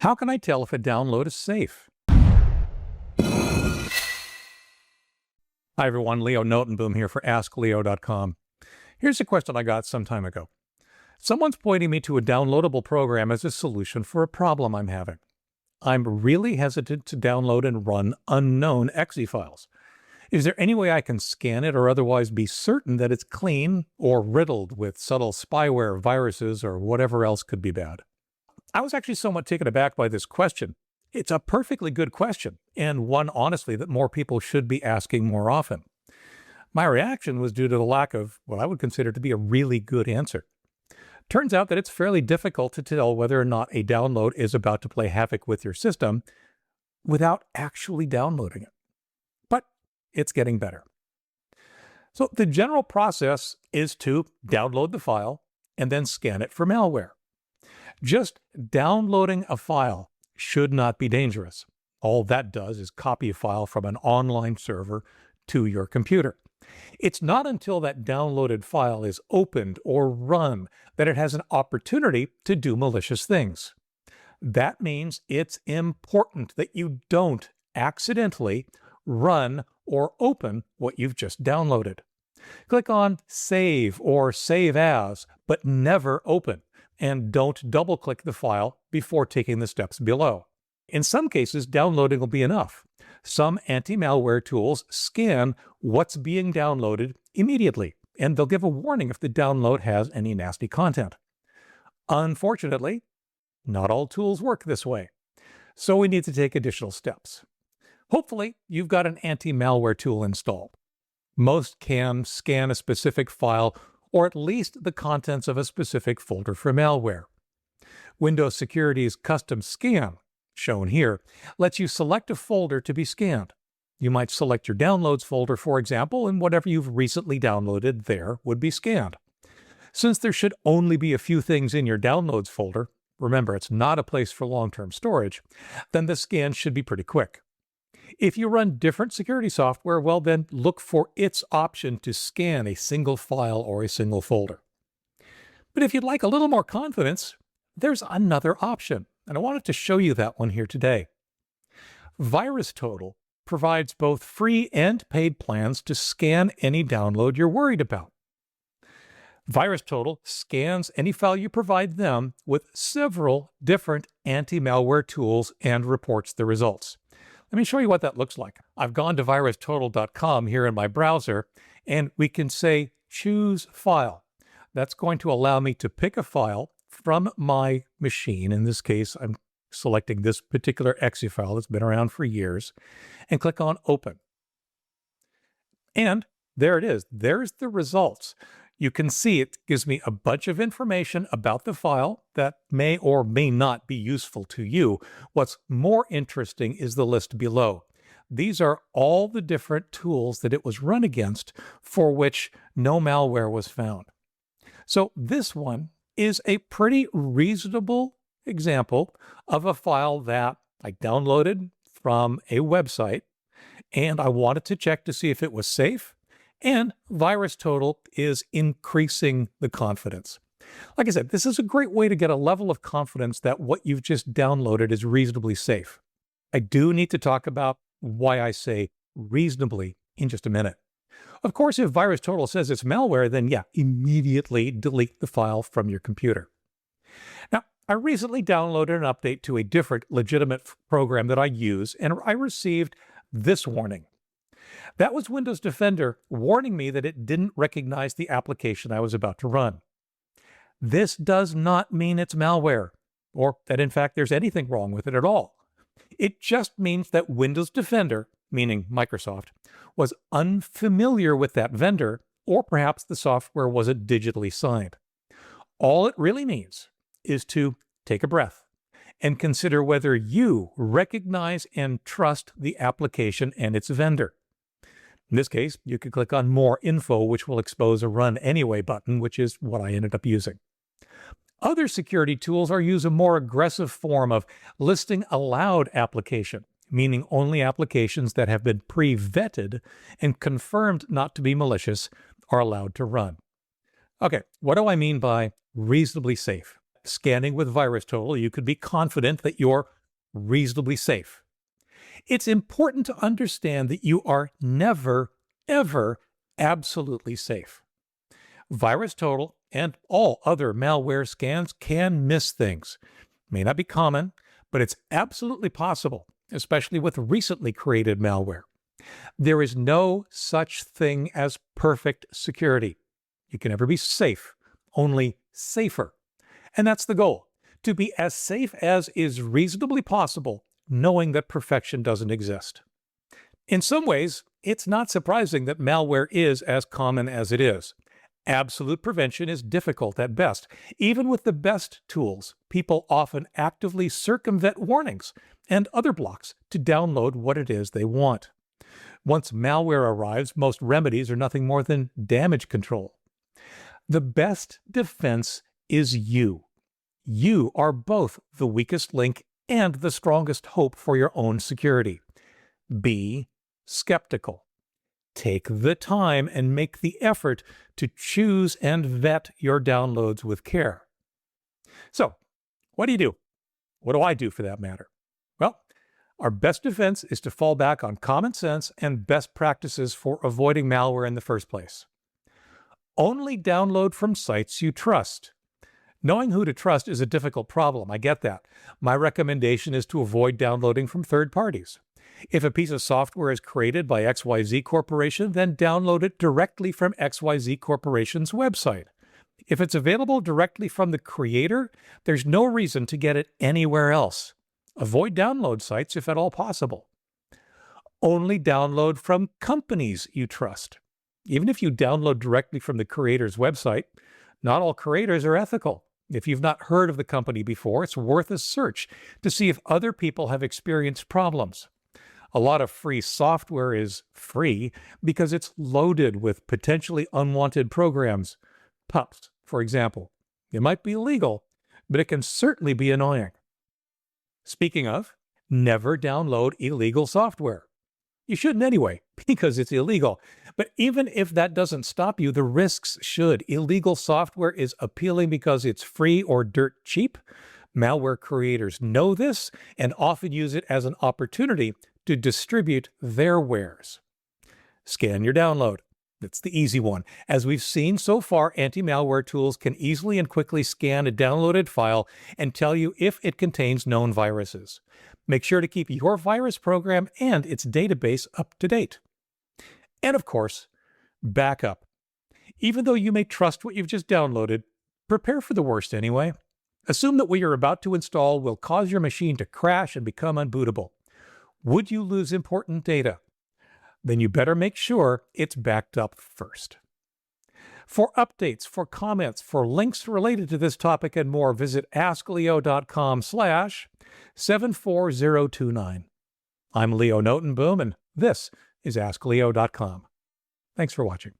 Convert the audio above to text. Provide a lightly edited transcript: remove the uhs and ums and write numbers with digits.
How can I tell if a download is safe? Hi everyone, Leo Notenboom here for askleo.com. Here's a question I got some time ago. Someone's pointing me to a downloadable program as a solution for a problem I'm having. I'm really hesitant to download and run unknown exe files. Is there any way I can scan it or otherwise be certain that it's clean or riddled with subtle spyware, viruses, or whatever else could be bad? I was actually somewhat taken aback by this question. It's a perfectly good question, and one, honestly, that more people should be asking more often. My reaction was due to the lack of what I would consider to be a really good answer. Turns out that it's fairly difficult to tell whether or not a download is about to play havoc with your system without actually downloading it. But it's getting better. So the general process is to download the file and then scan it for malware. Just downloading a file should not be dangerous. All that does is copy a file from an online server to your computer. It's not until that downloaded file is opened or run that it has an opportunity to do malicious things. That means it's important that you don't accidentally run or open what you've just downloaded. Click on Save or Save As, but never open, and don't double-click the file before taking the steps below. In some cases, downloading will be enough. Some anti-malware tools scan what's being downloaded immediately, and they'll give a warning if the download has any nasty content. Unfortunately, not all tools work this way, so we need to take additional steps. Hopefully, you've got an anti-malware tool installed. Most can scan a specific file or at least the contents of a specific folder for malware. Windows Security's Custom Scan, shown here, lets you select a folder to be scanned. You might select your Downloads folder, for example, and whatever you've recently downloaded there would be scanned. Since there should only be a few things in your Downloads folder, remember it's not a place for long-term storage, then the scan should be pretty quick. If you run different security software, well then look for its option to scan a single file or a single folder. But if you'd like a little more confidence, there's another option, and I wanted to show you that one here today. VirusTotal provides both free and paid plans to scan any download you're worried about. VirusTotal scans any file you provide them with several different anti-malware tools and reports the results. Let me show you what that looks like. I've gone to virustotal.com here in my browser, and we can say Choose File. That's going to allow me to pick a file from my machine. In this case, I'm selecting this particular exe file that's been around for years, and click on Open. And there it is. There's the results. You can see it gives me a bunch of information about the file that may or may not be useful to you. What's more interesting is the list below. These are all the different tools that it was run against for which no malware was found. So this one is a pretty reasonable example of a file that I downloaded from a website, and I wanted to check to see if it was safe. And VirusTotal is increasing the confidence. Like I said, this is a great way to get a level of confidence that what you've just downloaded is reasonably safe. I do need to talk about why I say reasonably in just a minute. Of course, if VirusTotal says it's malware, then yeah, immediately delete the file from your computer. Now, I recently downloaded an update to a different legitimate program that I use, and I received this warning. That was Windows Defender warning me that it didn't recognize the application I was about to run. This does not mean it's malware, or that in fact there's anything wrong with it at all. It just means that Windows Defender, meaning Microsoft, was unfamiliar with that vendor, or perhaps the software wasn't digitally signed. All it really means is to take a breath and consider whether you recognize and trust the application and its vendor. In this case, you could click on More Info, which will expose a Run Anyway button, which is what I ended up using. Other security tools use a more aggressive form of listing allowed application, meaning only applications that have been pre-vetted and confirmed not to be malicious are allowed to run. Okay, what do I mean by reasonably safe? that scanning with VirusTotal, you could be confident that you're reasonably safe. It's important to understand that you are never, ever absolutely safe. VirusTotal and all other malware scans can miss things. May not be common, but it's absolutely possible, especially with recently created malware. There is no such thing as perfect security. You can never be safe, only safer. And that's the goal, to be as safe as is reasonably possible, knowing that perfection doesn't exist. In some ways, it's not surprising that malware is as common as it is. Absolute prevention is difficult at best. Even with the best tools, people often actively circumvent warnings and other blocks to download what it is they want. Once malware arrives, most remedies are nothing more than damage control. The best defense is you. You are both the weakest link and the strongest hope for your own security. Be skeptical. Take the time and make the effort to choose and vet your downloads with care. So, what do? What do I do for that matter? Well, our best defense is to fall back on common sense and best practices for avoiding malware in the first place. Only download from sites you trust. Knowing who to trust is a difficult problem, I get that. My recommendation is to avoid downloading from third parties. If a piece of software is created by XYZ Corporation, then download it directly from XYZ Corporation's website. If it's available directly from the creator, there's no reason to get it anywhere else. Avoid download sites if at all possible. Only download from companies you trust. Even if you download directly from the creator's website, not all creators are ethical. If you've not heard of the company before, it's worth a search to see if other people have experienced problems. A lot of free software is free because it's loaded with potentially unwanted programs. Pups, for example. It might be illegal, but it can certainly be annoying. Speaking of, never download illegal software. You shouldn't anyway, because it's illegal. But even if that doesn't stop you, the risks should. Illegal software is appealing because it's free or dirt cheap. Malware creators know this and often use it as an opportunity to distribute their wares. Scan your download. That's the easy one. As we've seen so far, anti-malware tools can easily and quickly scan a downloaded file and tell you if it contains known viruses. Make sure to keep your virus program and its database up to date. And of course, backup. Even though you may trust what you've just downloaded, prepare for the worst anyway. Assume that what you're about to install will cause your machine to crash and become unbootable. Would you lose important data? Then you better make sure it's backed up first. For updates, for comments, for links related to this topic and more, visit askleo.com/74029. I'm Leo Notenboom, and this is askleo.com. Thanks for watching.